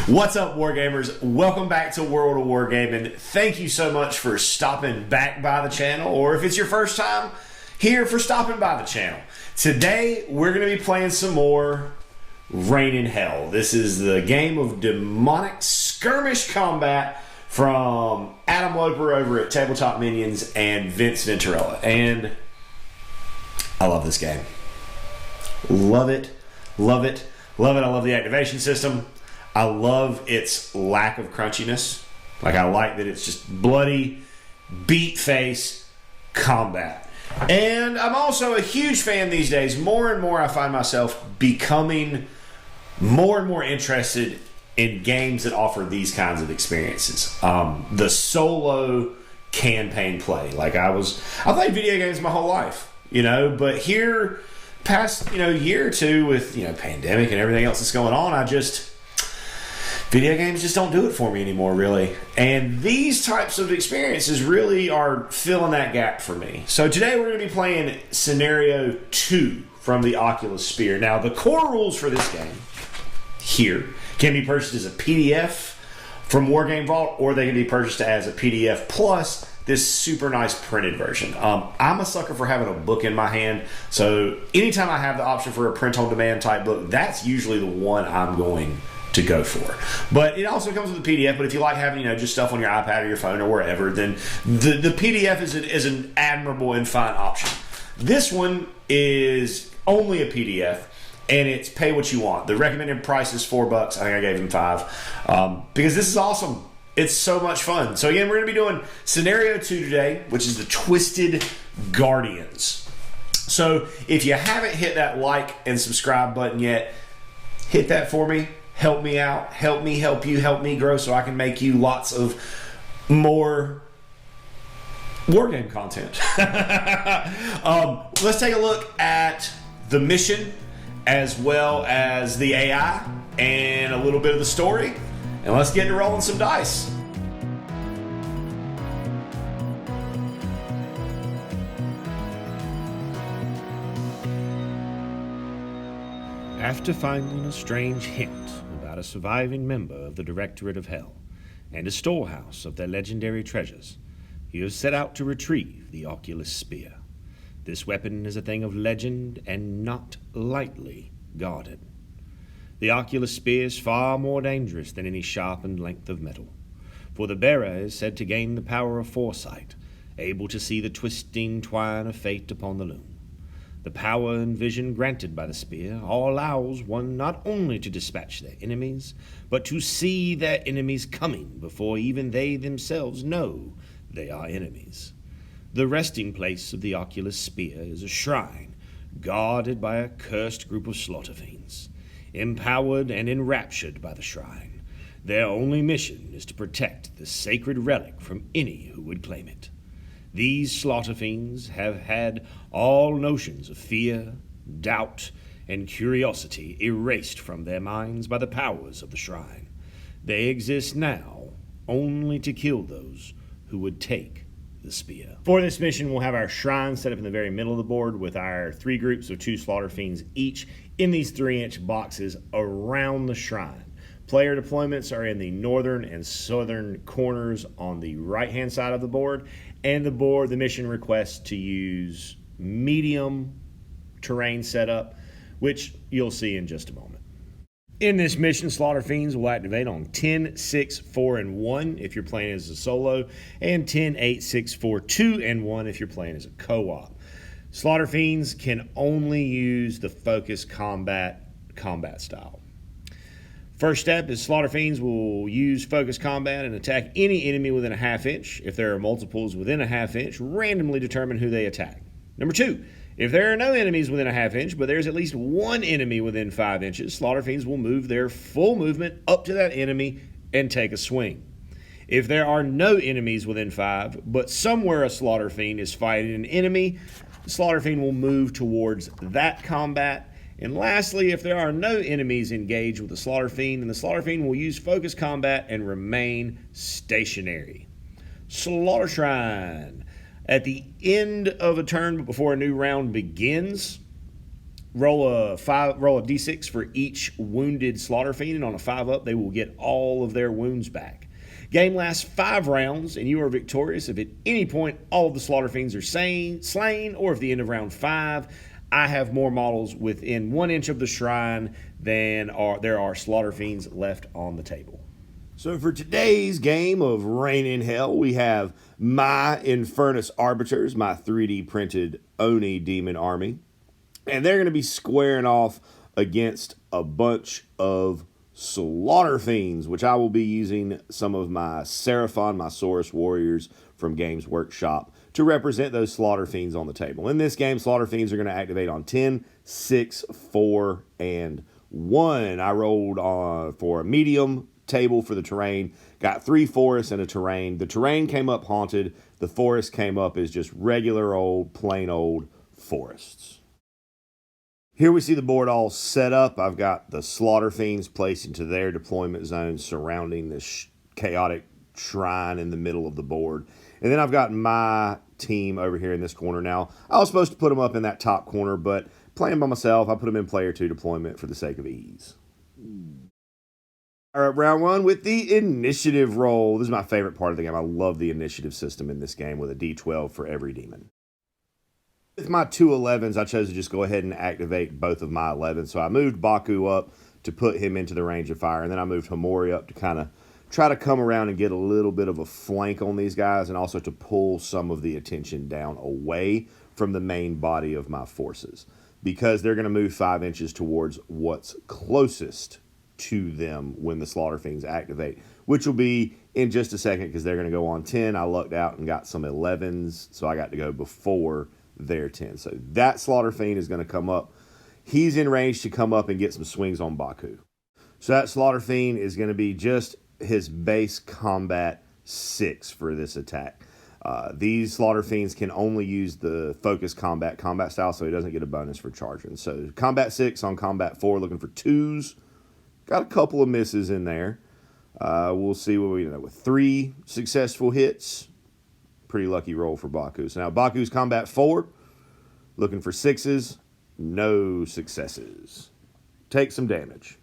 What's up, Wargamers? Welcome back to World of Wargaming. Thank you so much for stopping back by the channel, or if it's your first time here, for stopping by the channel. Today, we're going to be playing some more Reign in Hell. This is the game of demonic skirmish combat from Adam Loper over at Tabletop Minions and Vince Venturella. And I love this game. Love it, love it, love it. I love the activation system. I love its lack of crunchiness. Like, I like that it's just bloody, beat face combat. And I'm also a huge fan these days. More and more I find myself becoming more and more interested in games that offer these kinds of experiences. The solo campaign play. Like, I played video games my whole life, but here, past, year or two with, pandemic and everything else that's going on, video games just don't do it for me anymore, really. And these types of experiences really are filling that gap for me. So today we're going to be playing Scenario 2 from the Oculus Spear. Now, the core rules for this game here can be purchased as a PDF from Wargame Vault, or they can be purchased as a PDF plus this super nice printed version. I'm a sucker for having a book in my hand, so anytime I have the option for a print-on-demand type book, that's usually the one I'm going to go for. But it also comes with a PDF. But if you like having just stuff on your iPad or your phone or wherever, then the PDF is an admirable and fine option. This one is only a PDF, and it's pay what you want. The recommended price is $4. I think I gave him $5 because this is awesome. It's so much fun. So again, we're going to be doing Scenario 2 today, which is the Twisted Guardians. So if you haven't hit that like and subscribe button yet, hit that for me. Help me out. Help me help you. Help me grow so I can make you lots of more wargame content. Let's take a look at the mission as well as the AI and a little bit of the story. And let's get to rolling some dice. After finding a strange hint about a surviving member of the Directorate of Hell and a storehouse of their legendary treasures, he has set out to retrieve the Oculus Spear. This weapon is a thing of legend and not lightly guarded. The Oculus Spear is far more dangerous than any sharpened length of metal, for the bearer is said to gain the power of foresight, able to see the twisting twine of fate upon the loom. The power and vision granted by the spear allows one not only to dispatch their enemies, but to see their enemies coming before even they themselves know they are enemies. The resting place of the Oculus Spear is a shrine guarded by a cursed group of Slaughter Fiends. Empowered and enraptured by the shrine, their only mission is to protect the sacred relic from any who would claim it. These Slaughter Fiends have had all notions of fear, doubt, and curiosity erased from their minds by the powers of the shrine. They exist now only to kill those who would take the spear. For this mission, we'll have our shrine set up in the very middle of the board with our 3 groups of 2 Slaughter Fiends each in these 3-inch boxes around the shrine. Player deployments are in the northern and southern corners on the right-hand side of the board, and the mission requests to use medium terrain setup, which you'll see in just a moment. In this mission, Slaughter Fiends will activate on 10, 6, 4, and 1 if you're playing as a solo, and 10, 8, 6, 4, 2, and 1 if you're playing as a co-op. Slaughter Fiends can only use the focus combat style. First step is Slaughter Fiends will use focus combat and attack any enemy within a half inch. If there are multiples within a half inch, randomly determine who they attack. Number 2, if there are no enemies within a half inch, but there's at least one enemy within 5 inches, Slaughter Fiends will move their full movement up to that enemy and take a swing. If there are no enemies within 5, but somewhere a Slaughter Fiend is fighting an enemy, the Slaughter Fiend will move towards that combat. And lastly, if there are no enemies engaged with the Slaughter Fiend, then the Slaughter Fiend will use focus combat and remain stationary. Slaughter Shrine. At the end of a turn, but before a new round begins, Roll a d6 for each wounded Slaughter Fiend, and on a 5-up, they will get all of their wounds back. Game lasts 5 rounds, and you are victorious if at any point all of the Slaughter Fiends are slain, or if at the end of round 5, I have more models within 1 inch of the shrine than there are Slaughter Fiends left on the table. So for today's game of Reign in Hell, we have my Infernus Arbiters, my 3D printed Oni demon army. And they're going to be squaring off against a bunch of Slaughter Fiends, which I will be using some of my Seraphon, my Saurus warriors from Games Workshop to represent those Slaughter Fiends on the table. In this game, Slaughter Fiends are going to activate on 10, 6, 4, and 1. I rolled for a medium table for the terrain, got 3 forests and a terrain. The terrain came up haunted. The forest came up as just regular old, plain old forests. Here we see the board all set up. I've got the Slaughter Fiends placed into their deployment zone surrounding this chaotic shrine in the middle of the board. And then I've got my team over here in this corner. Now, I was supposed to put them up in that top corner, but playing by myself, I put them in player 2 deployment for the sake of ease. All right, round 1 with the initiative roll. This is my favorite part of the game. I love the initiative system in this game with a D12 for every demon. With my 2 11s, I chose to just go ahead and activate both of my 11s. So I moved Baku up to put him into the range of fire, and then I moved Hamori up to kind of try to come around and get a little bit of a flank on these guys, and also to pull some of the attention down away from the main body of my forces, because they're going to move 5 inches towards what's closest to them when the Slaughter Fiends activate, which will be in just a second because they're going to go on 10. I lucked out and got some 11s, so I got to go before their 10. So that Slaughter Fiend is going to come up. He's in range to come up and get some swings on Baku. So that Slaughter Fiend is going to be just his base combat 6 for this attack. These Slaughter Fiends can only use the focus combat style, so he doesn't get a bonus for charging. So combat 6 on combat 4, looking for 2s. Got a couple of misses in there. We'll see what we know with 3 successful hits. Pretty lucky roll for Baku. So now Baku's combat 4, looking for 6s, no successes. Take some damage.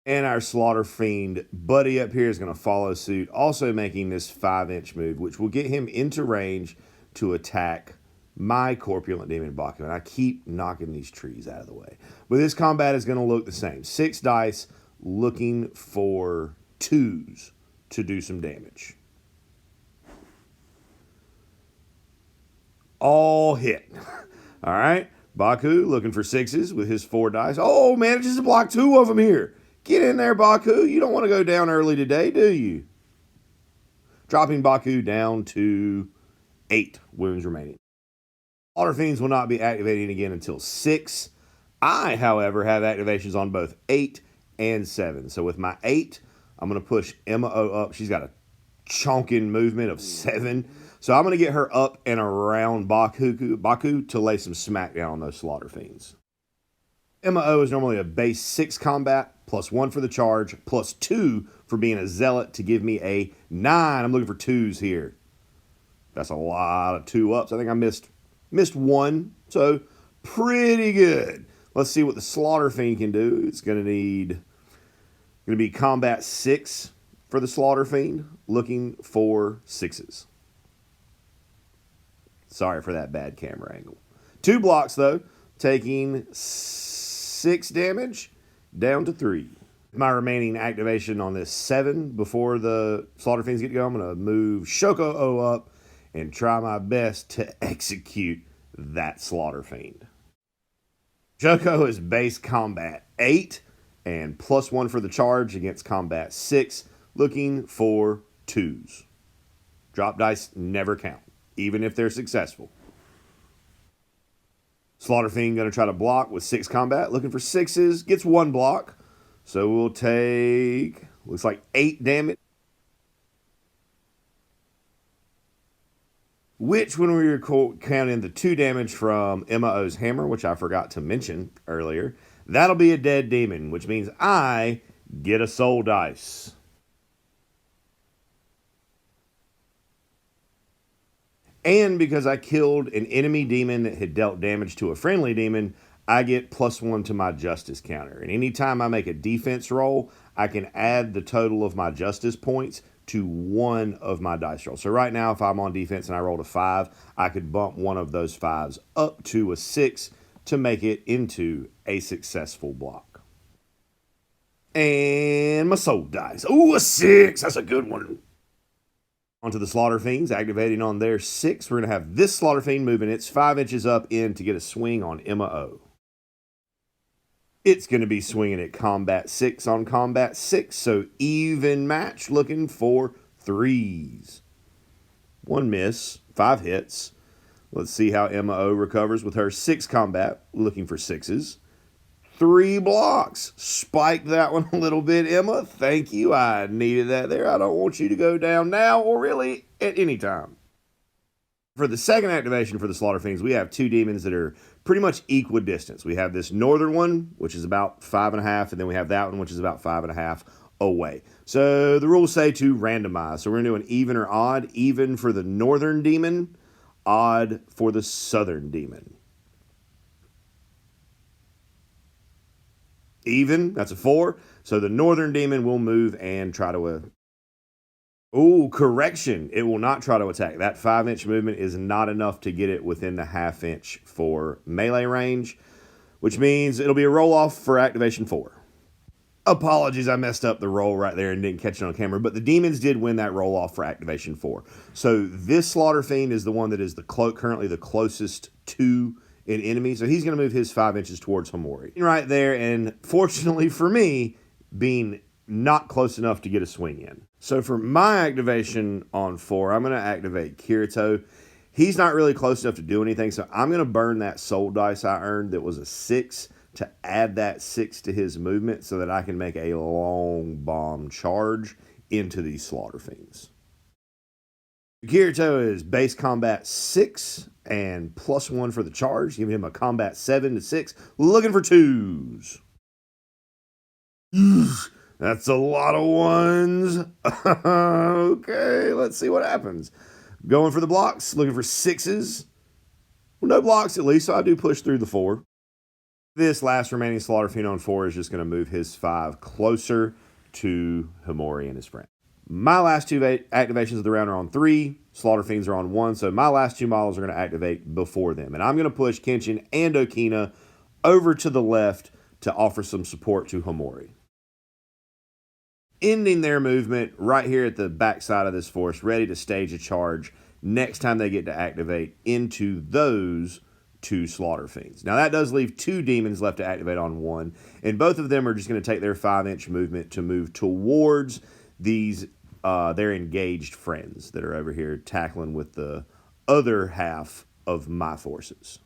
And our Slaughter Fiend buddy up here is going to follow suit, also making this 5-inch move, which will get him into range to attack my Corpulent Demon Baku. And I keep knocking these trees out of the way. But this combat is going to look the same. 6 dice, looking for 2s to do some damage. All hit. All right. Baku looking for 6s with his 4 dice. Oh, manages to block 2 of them here. Get in there, Baku. You don't want to go down early today, do you? Dropping Baku down to 8 wounds remaining. Slaughter Fiends will not be activating again until 6. I, however, have activations on both 8 and 7. So with my 8, I'm going to push Emma O up. She's got a chonking movement of 7. So I'm going to get her up and around Baku to lay some smackdown on those Slaughter Fiends. Emma O is normally a base 6 combat, plus 1 for the charge, plus 2 for being a zealot to give me a 9. I'm looking for 2s here. That's a lot of 2-ups. I think I missed 1, so pretty good. Let's see what the Slaughter Fiend can do. It's going to be combat 6 for the Slaughter Fiend, looking for 6s. Sorry for that bad camera angle. 2 blocks, though, taking 6 damage down to 3. My remaining activation on this 7 before the Slaughter Fiends get going, I'm going to move Shoko O up and try my best to execute that Slaughter Fiend. Shoko is base combat 8 and plus 1 for the charge against combat 6, looking for 2s. Drop dice never count, even if they're successful. Slaughter Fiend going to try to block with 6 combat, looking for 6s, gets 1 block. So we'll take, looks like 8 damage. Which, when we were counting the 2 damage from Emma O's hammer, which I forgot to mention earlier, that'll be a dead demon, which means I get a soul dice. And because I killed an enemy demon that had dealt damage to a friendly demon, I get +1 to my justice counter. And anytime I make a defense roll, I can add the total of my justice points to one of my dice rolls. So right now, if I'm on defense and I rolled a 5, I could bump one of those 5s up to a 6 to make it into a successful block. And my soul dice. Ooh, a 6. That's a good one. Onto the Slaughter Fiends, activating on their 6. We're going to have this Slaughter Fiend moving its 5 inches up in to get a swing on Emma O. It's going to be swinging at combat 6 on combat 6, so even match, looking for 3s. 1 miss, 5 hits. Let's see how Emma O recovers with her 6 combat, looking for 6s. 3 blocks. Spike that one a little bit, Emma. Thank you. I needed that there. I don't want you to go down now or really at any time. For the second activation for the Slaughter Fiends, we have 2 demons that are pretty much equidistant. We have this northern one, which is about 5.5, and then we have that one, which is about 5.5 away. So the rules say to randomize. So we're going to do an even or odd. Even for the northern demon, odd for the southern demon. Even, that's a 4. So the northern demon will move and try to... Oh, correction. It will not try to attack. That 5-inch movement is not enough to get it within the half-inch for melee range, which means it'll be a roll-off for activation 4. Apologies, I messed up the roll right there and didn't catch it on camera, but the demons did win that roll-off for activation 4. So this Slaughter Fiend is the one that is currently the closest to an enemy, so he's going to move his 5 inches towards Homori. Right there, and fortunately for me, being not close enough to get a swing in. So for my activation on 4, I'm going to activate Kirito. He's not really close enough to do anything, so I'm going to burn that soul dice I earned that was a 6 to add that 6 to his movement so that I can make a long bomb charge into these Slaughter Fiends. Kirito is base combat 6 and +1 for the charge, giving him a combat 7 to 6, looking for 2s. That's a lot of 1s. Okay, let's see what happens. Going for the blocks, looking for 6s. Well, no blocks at least, so I do push through the 4. This last remaining Slaughter Fiend on 4 is just going to move his 5 closer to Homori and his friend. My last 2 activations of the round are on 3. Slaughter Fiends are on 1, so my last 2 models are going to activate before them. And I'm going to push Kenshin and Okina over to the left to offer some support to Homori. Ending their movement right here at the backside of this force, ready to stage a charge next time they get to activate into those 2 Slaughter Fiends. Now that does leave 2 demons left to activate on 1, and both of them are just going to take their 5-inch movement to move towards these their engaged friends that are over here tackling with the other half of my forces.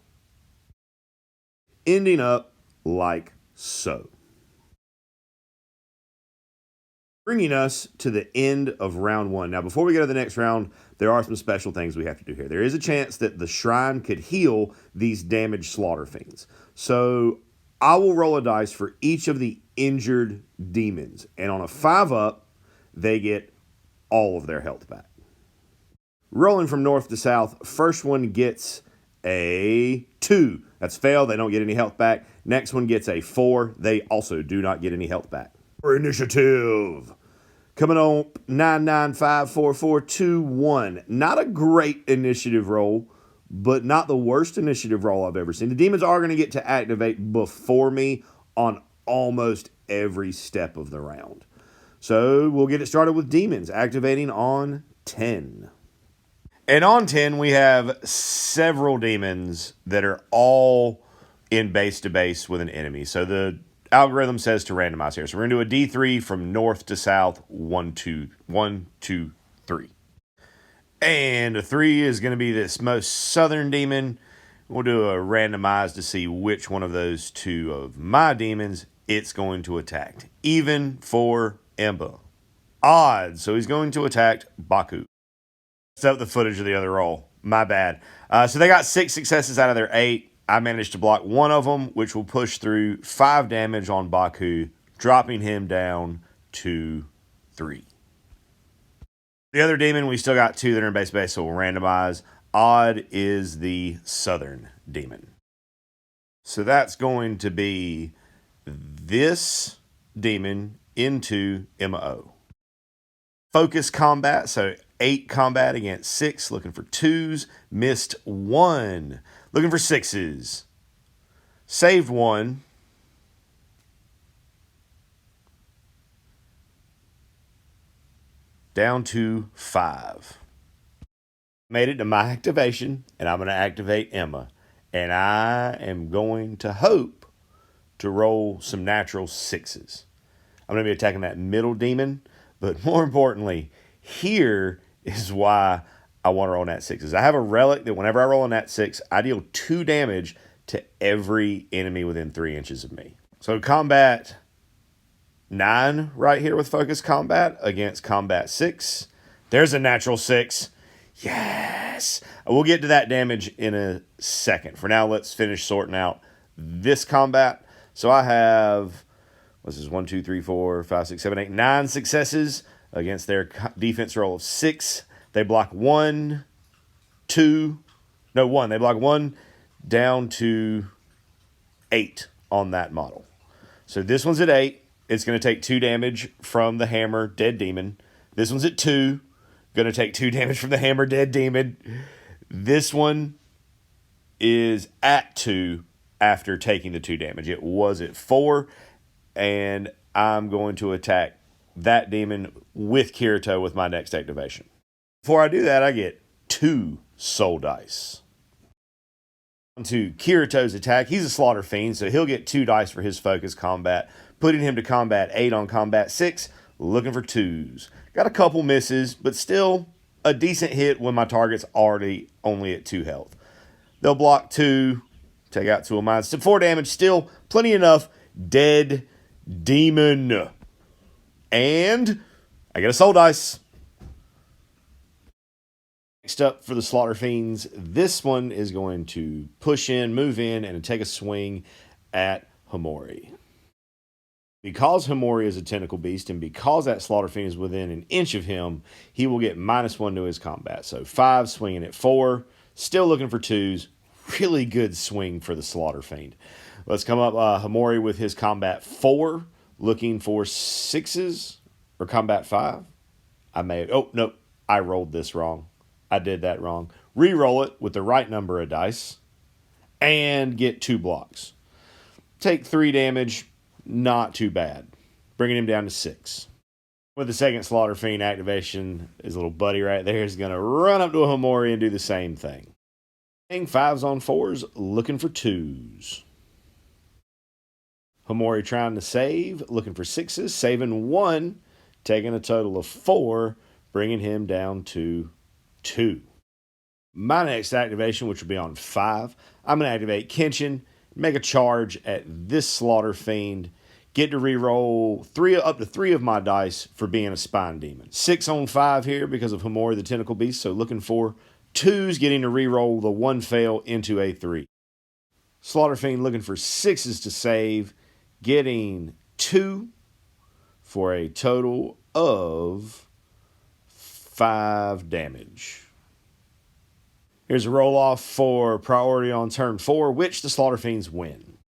Ending up like so. Bringing us to the end of round 1. Now, before we go to the next round, there are some special things we have to do here. There is a chance that the shrine could heal these damaged Slaughter Fiends. So I will roll a dice for each of the injured demons. And on a 5-up, they get all of their health back. Rolling from north to south, first one gets a 2. That's fail. They don't get any health back. Next one gets a 4. They also do not get any health back. For initiative. Coming on 9954421. Not a great initiative roll, but not the worst initiative roll I've ever seen. The demons are going to get to activate before me on almost every step of the round. So we'll get it started with demons activating on 10. And on 10, we have several demons that are all in base to base with an enemy. So the algorithm says to randomize here. So we're going to do a D3 from north to south, 1, 2, 3. And a 3 is going to be this most southern demon. We'll do a randomize to see which one of those 2 of my demons it's going to attack. Even for Emba. Odd, so he's going to attack Baku. Set up the footage of the other roll. My bad. So they got 6 successes out of their 8. I managed to block 1 of them, which will push through 5 damage on Baku, dropping him down to 3. The other demon, we still got 2 that are in base, so we'll randomize. Odd is the southern demon. So that's going to be this demon into MO. Focus combat, so 8 combat against 6, looking for 2s, missed 1, looking for 6s, saved 1, down to 5. Made it to my activation, and I'm going to activate Emma. And I am going to hope to roll some natural 6s. I'm going to be attacking that middle demon, but more importantly, here is why I want to roll nat 6s. I have a relic that whenever I roll a nat 6, I deal 2 damage to every enemy within 3 inches of me. So combat 9 right here with focus combat against combat 6. There's a natural 6. Yes! We'll get to that damage in a second. For now, let's finish sorting out this combat. So I have, what's this, 1, 2, 3, 4, 5, 6, 7, 8, 9 successes against their defense roll of 6. They block 1, 2, no, 1. They block 1 down to 8 on that model. So this one's at 8. It's going to take 2 damage from the hammer, dead demon. This one's at 2. Going to take 2 damage from the hammer, dead demon. This one is at 2 after taking the 2 damage. It was at 4, and I'm going to attack that demon with Kirito with my next activation. Before I do that, I get 2 soul dice. On to Kirito's attack. He's a Slaughter Fiend, so he'll get 2 dice for his focus combat, putting him to combat 8 on combat 6, looking for 2s. Got a couple misses, but still a decent hit when my target's already only at 2 health. They'll block 2, take out 2 of mine. Still 4 damage, still plenty enough. Dead demon. And I get a soul dice. Next up for the Slaughter Fiends, this one is going to push in, move in, and take a swing at Himori. Because Himori is a tentacle beast, and because that Slaughter Fiend is within an inch of him, he will get -1 to his combat. So 5, swinging at 4, still looking for 2s. Really good swing for the Slaughter Fiend. Let's come up Himori with his combat 4, looking for 6s, or combat 5. Oh, no, I rolled this wrong. I did that wrong. Re-roll it with the right number of dice, and get 2 blocks. Take 3 damage. Not too bad. Bringing him down to 6. With the second Slaughter Fiend activation, his little buddy right there is going to run up to a Himori and do the same thing. 5s on 4s, looking for 2s. Himori trying to save, looking for 6s, saving 1, taking a total of 4, bringing him down to 2. My next activation, which will be on 5, I'm going to activate Kenshin, make a charge at this Slaughter Fiend, get to reroll up to 3 of my dice for being a spine demon. 6 on 5 here because of Himori the Tentacle Beast, so looking for 2s, getting to reroll the 1 fail into a 3. Slaughter Fiend looking for 6s to save, getting 2 for a total of 5 damage. Here's a roll-off for priority on turn 4, which the Slaughter Fiends win,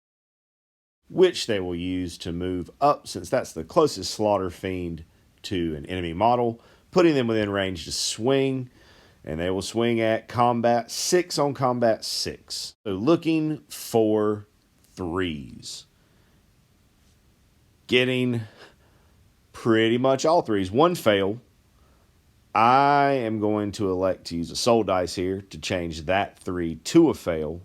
which they will use to move up, since that's the closest Slaughter Fiend to an enemy model, putting them within range to swing, and they will swing at combat 6 on combat 6. So looking for 3s. Getting pretty much all 3s. 1 fail. I am going to elect to use a soul dice here to change that 3 to a fail,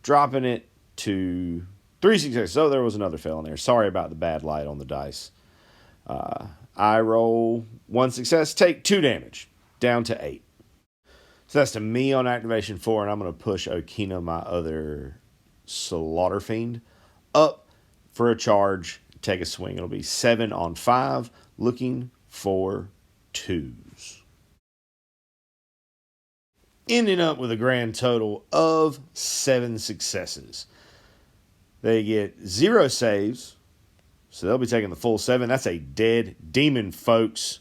dropping it to 3 successes. Oh, there was another fail in there. Sorry about the bad light on the dice. I roll 1 success, take 2 damage, down to 8. So that's to me on activation 4, and I'm going to push Okina, my other Slaughter Fiend, up for a charge, take a swing. It'll be 7 on 5, looking for 2s. Ending up with a grand total of 7 successes. They get 0 saves, so they'll be taking the full 7. That's a dead demon, folks.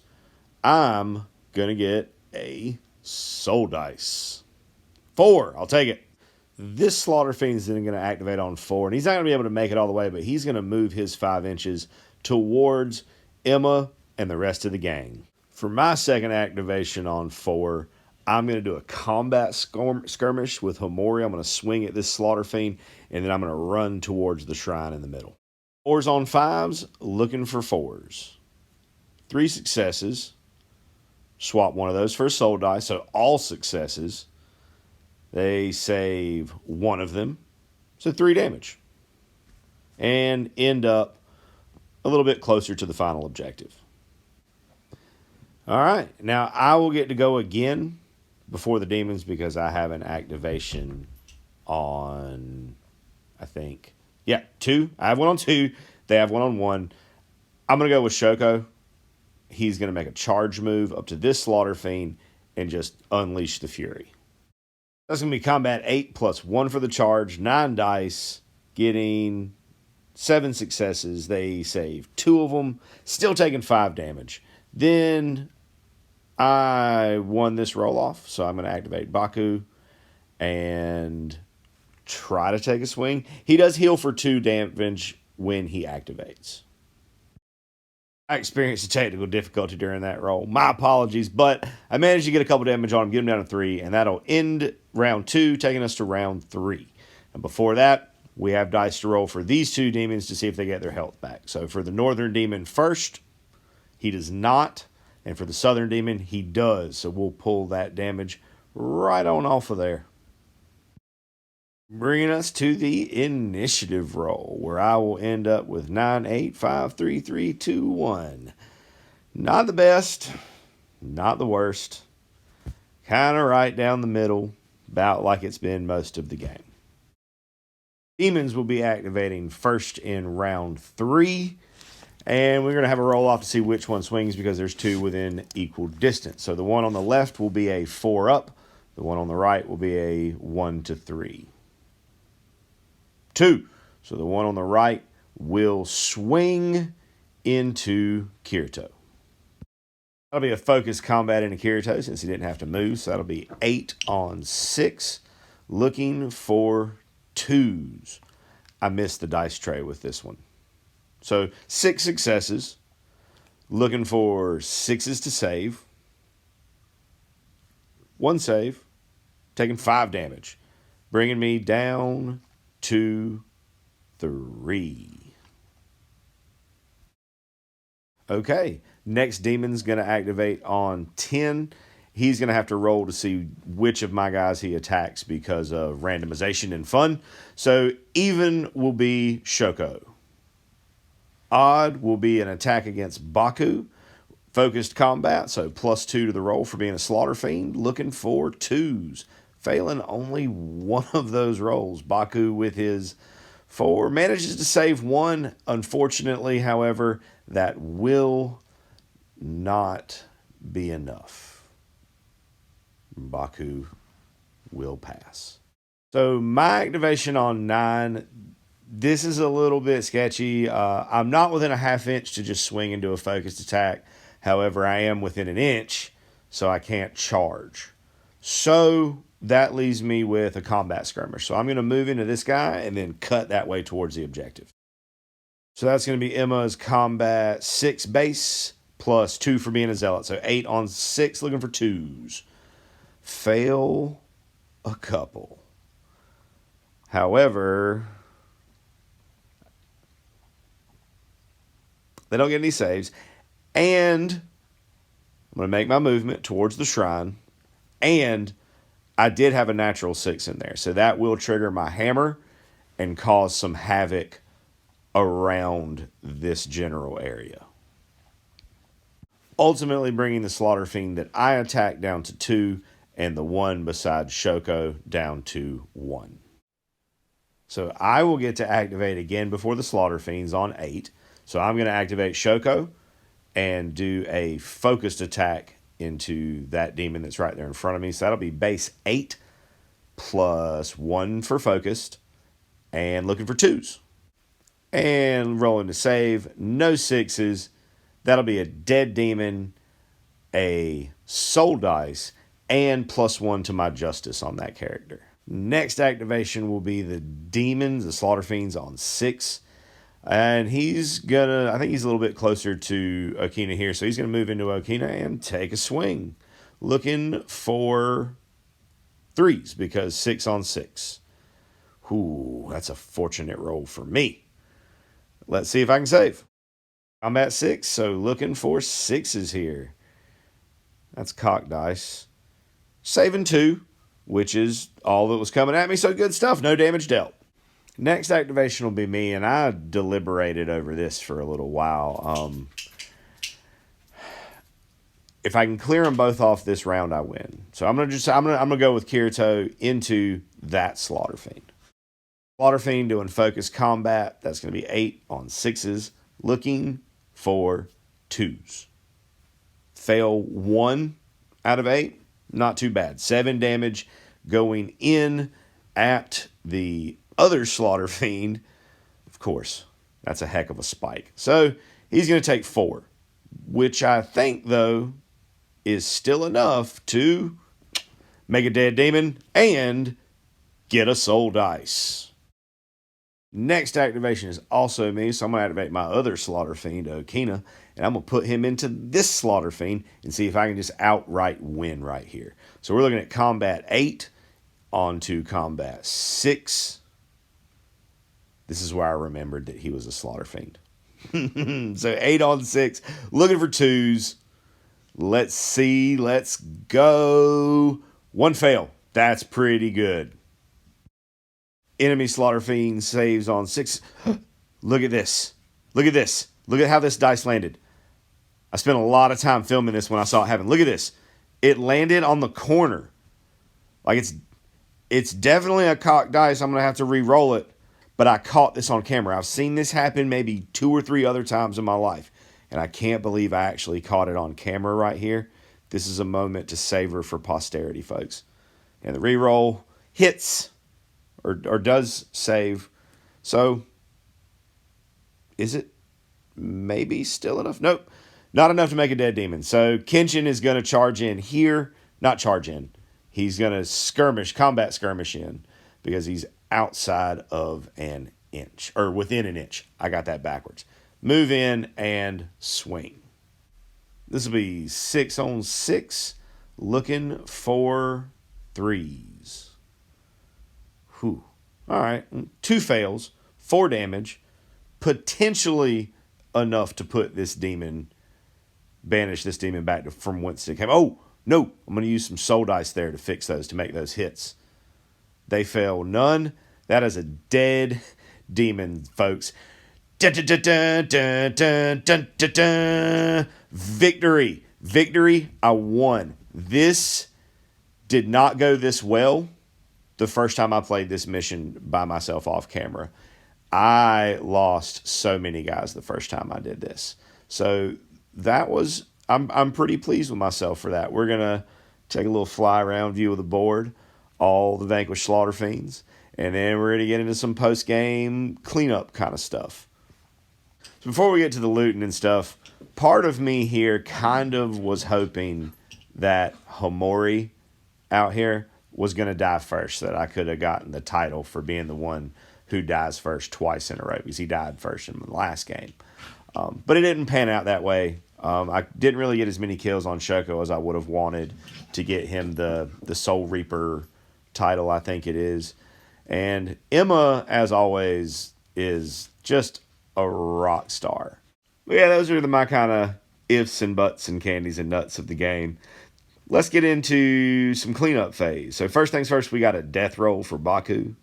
I'm going to get a soul dice. 4, I'll take it. this Slaughter Fiend is then going to activate on 4, and he's not going to be able to make it all the way, but he's going to move his 5 inches towards Emma and the rest of the gang. For my second activation on 4, I'm going to do a combat skirmish with Homori. I'm going to swing at this Slaughter Fiend, and then I'm going to run towards the shrine in the middle. 4s on 5s, looking for 4s. 3 successes. Swap one of those for a soul die, so all successes. They save one of them, so 3 damage. And end up a little bit closer to the final objective. All right, now I will get to go again before the demons because I have an activation on, I think, 2. I have one on 2. They have one on 1. I'm going to go with Shoko. He's going to make a charge move up to this Slaughter Fiend and just unleash the fury. That's going to be combat 8 plus 1 for the charge, 9 dice, getting 7 successes. They save 2 of them, still taking 5 damage. Then I won this roll off, so I'm going to activate Baku and try to take a swing. He does heal for 2 damage when he activates. I experienced a technical difficulty during that roll. My apologies, but I managed to get a couple damage on him, get him down to 3, and that'll end round 2, taking us to round 3. And before that, we have dice to roll for these 2 demons to see if they get their health back. So for the Northern Demon first, he does not. And for the Southern Demon, he does. So we'll pull that damage right on off of there. Bringing us to the initiative roll, where I will end up with 9, 8, 5, 3, 3, 2, 1. Not the best, not the worst. Kind of right down the middle, about like it's been most of the game. Demons will be activating first in round 3. And we're going to have a roll off to see which one swings because there's 2 within equal distance. So the one on the left will be a 4 up. The one on the right will be a 1 to 3. 2. So the one on the right will swing into Kirito. That'll be a focused combat into Kirito since he didn't have to move. So that'll be 8 on 6. Looking for 2s. I missed the dice tray with this one. So 6 successes. Looking for 6s to save. 1 save. Taking 5 damage. Bringing me down to 3. Okay, next demon's going to activate on 10. He's going to have to roll to see which of my guys he attacks because of randomization and fun. So even will be Shoko. Odd will be an attack against Baku. Focused combat, so +2 to the roll for being a Slaughter Fiend. Looking for 2s. Failing only one of those rolls. Baku with his 4 manages to save 1. Unfortunately, however, that will not be enough. Baku will pass. So my activation on 9, this is a little bit sketchy. I'm not within a ½ inch to just swing into a focused attack. However, I am within an inch, so I can't charge. So that leaves me with a combat skirmish. So I'm going to move into this guy and then cut that way towards the objective. So that's going to be Emma's combat 6 base plus 2 for being a zealot. So 8 on 6, looking for 2s. Fail a couple. However, they don't get any saves. And I'm going to make my movement towards the shrine. And I did have a natural 6 in there. So that will trigger my hammer and cause some havoc around this general area. Ultimately bringing the Slaughter Fiend that I attacked down to 2 and the one beside Shoko down to 1. So I will get to activate again before the Slaughter Fiends on 8. So I'm going to activate Shoko and do a focused attack into that demon that's right there in front of me. So that'll be base 8 plus 1 for focused and looking for 2s. And rolling to save, no 6s. That'll be a dead demon, a soul dice, and +1 to my justice on that character. Next activation will be the demons, the Slaughter Fiends on 6. And he's gonna, I think he's a little bit closer to Okina here, so he's gonna move into Okina and take a swing. Looking for 3s because 6 on 6. Ooh, that's a fortunate roll for me. Let's see if I can save. I'm at 6, so looking for 6s here. That's cock dice. Saving 2, which is all that was coming at me, so good stuff. No damage dealt. Next activation will be me, and I deliberated over this for a little while. If I can clear them both off this round, I win. So I'm gonna go with Kirito into that Slaughter Fiend. Slaughter Fiend doing focus combat. That's gonna be 8 on 6s. Looking for 2s. Fail 1 out of 8. Not too bad. 7 damage going in at the other Slaughter Fiend. Of course, that's a heck of a spike. So he's going to take 4, which I think, though, is still enough to make a dead demon and get a soul dice. Next activation is also me, so I'm going to activate my other Slaughter Fiend, Okina, and I'm going to put him into this Slaughter Fiend and see if I can just outright win right here. So we're looking at combat 8 onto combat 6. This is where I remembered that he was a Slaughter Fiend. So 8 on 6, looking for 2s. Let's see, let's go. 1 fail. That's pretty good. Enemy Slaughter Fiend saves on 6. Look at this. Look at this. Look at how this dice landed. I spent a lot of time filming this when I saw it happen. Look at this. It landed on the corner. Like it's definitely a cocked dice. I'm going to have to re-roll it. But I caught this on camera. I've seen this happen maybe 2 or 3 other times in my life. And I can't believe I actually caught it on camera right here. This is a moment to savor for posterity, folks. And the re-roll hits or does save. So, is it maybe still enough? Nope. Not enough to make a dead demon. So, Kenshin is going to charge in here. Not charge in. He's going to combat skirmish in. Because he's outside of an inch. Or within an inch. I got that backwards. Move in and swing. This will be 6 on 6. Looking for 3s. Whew. Alright. 2 fails. 4 damage. Potentially enough to put this demon, banish this demon back to from whence it came. Oh, no. I'm going to use some soul dice there to fix those, to make those hits. They fail none. That is a dead demon, folks. Dun, dun, dun, dun, dun, dun, dun, dun, dun. Victory. Victory. I won. This did not go this well the first time I played this mission by myself off camera. I lost so many guys the first time I did this. So that was, I'm pretty pleased with myself for that. We're going to take a little fly around view of the board, all the vanquished Slaughter Fiends, and then we're going to get into some post-game cleanup kind of stuff. So before we get to the looting and stuff, part of me here kind of was hoping that Homori out here was going to die first, so that I could have gotten the title for being the one who dies first twice in a row, because he died first in the last game. But it didn't pan out that way. I didn't really get as many kills on Shoko as I would have wanted to get him the Soul Reaper title, I think it is. And Emma, as always, is just a rock star. But yeah, those are my kind of ifs and buts and candies and nuts of the game. Let's get into some cleanup phase. So first things first, we got a death roll for Baku.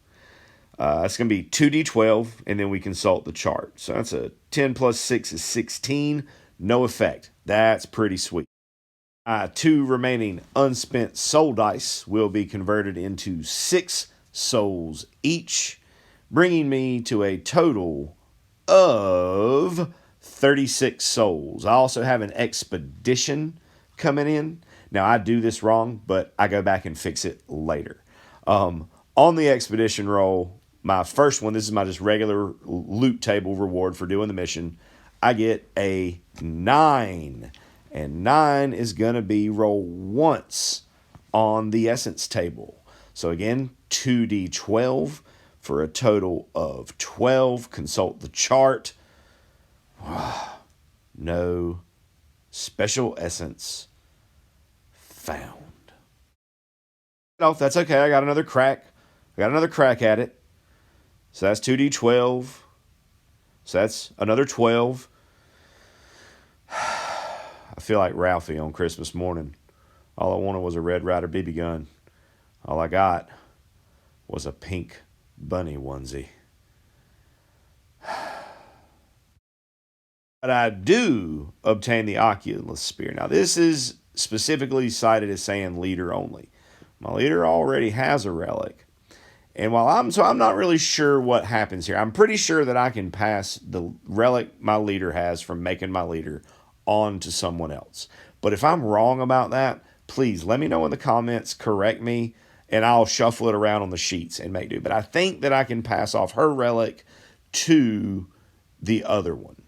That's going to be 2d12, and then we consult the chart. So that's a 10 plus 6 is 16. No effect. That's pretty sweet. 2 remaining unspent soul dice will be converted into 6 souls each, bringing me to a total of 36 souls. I also have an expedition coming in. Now, I do this wrong, but I go back and fix it later. On the expedition roll, my first one, this is my just regular loot table reward for doing the mission. I get a 9. And 9 is going to be roll once on the essence table. So again, 2d12 for a total of 12. Consult the chart. No special essence found. Oh, that's okay. I got another crack. At it. So that's 2d12. So that's another 12. I feel like Ralphie on Christmas morning. All I wanted was a Red Ryder BB gun. All I got was a pink bunny onesie. But I do obtain the Oculus Spear. Now, this is specifically cited as saying leader only. My leader already has a relic. And while I'm not really sure what happens here. I'm pretty sure that I can pass the relic my leader has from making my leader on to someone else. But if I'm wrong about that, please let me know in the comments, correct me, and I'll shuffle it around on the sheets and make do. But I think that I can pass off her relic to the other one.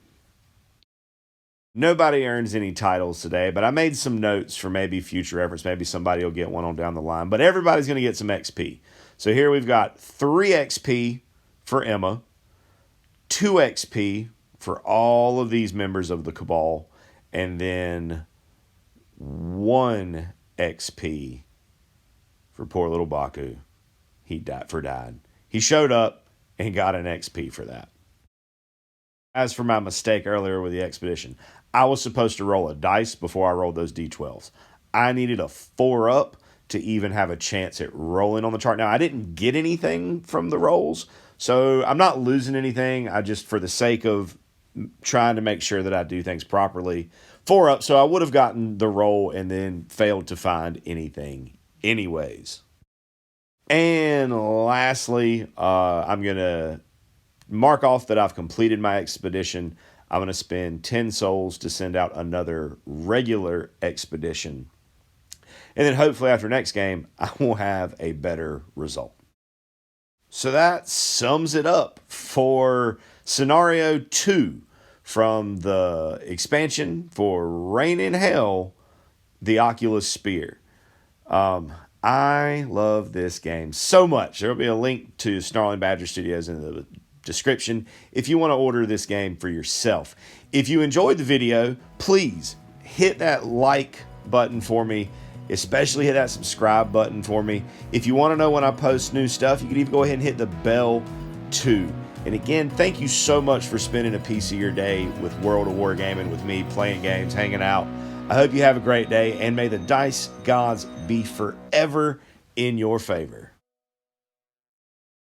Nobody earns any titles today, but I made some notes for maybe future reference. Maybe somebody will get one on down the line. But everybody's going to get some XP. So here we've got 3 XP for Emma, 2 XP for all of these members of the Cabal, and then 1 XP for poor little Baku. He died. He showed up and got an XP for that. As for my mistake earlier with the expedition, I was supposed to roll a dice before I rolled those D12s. I needed a 4-up to even have a chance at rolling on the chart. Now, I didn't get anything from the rolls, so I'm not losing anything. I just, for the sake of trying to make sure that I do things properly, 4-up, so I would have gotten the roll and then failed to find anything anyways. And lastly, I'm going to mark off that I've completed my expedition. I'm going to spend 10 souls to send out another regular expedition. And then hopefully after next game, I will have a better result. So that sums it up for Scenario 2 from the expansion for Reign in Hell, the Oculus Spear. I love this game so much. There will be a link to Snarling Badger Studios in the description if you want to order this game for yourself. If you enjoyed the video, please hit that like button for me. Especially hit that subscribe button for me. If you want to know when I post new stuff, you can even go ahead and hit the bell too. And again, thank you so much for spending a piece of your day with World of Wargaming with me, playing games, hanging out. I hope you have a great day, and may the dice gods be forever in your favor.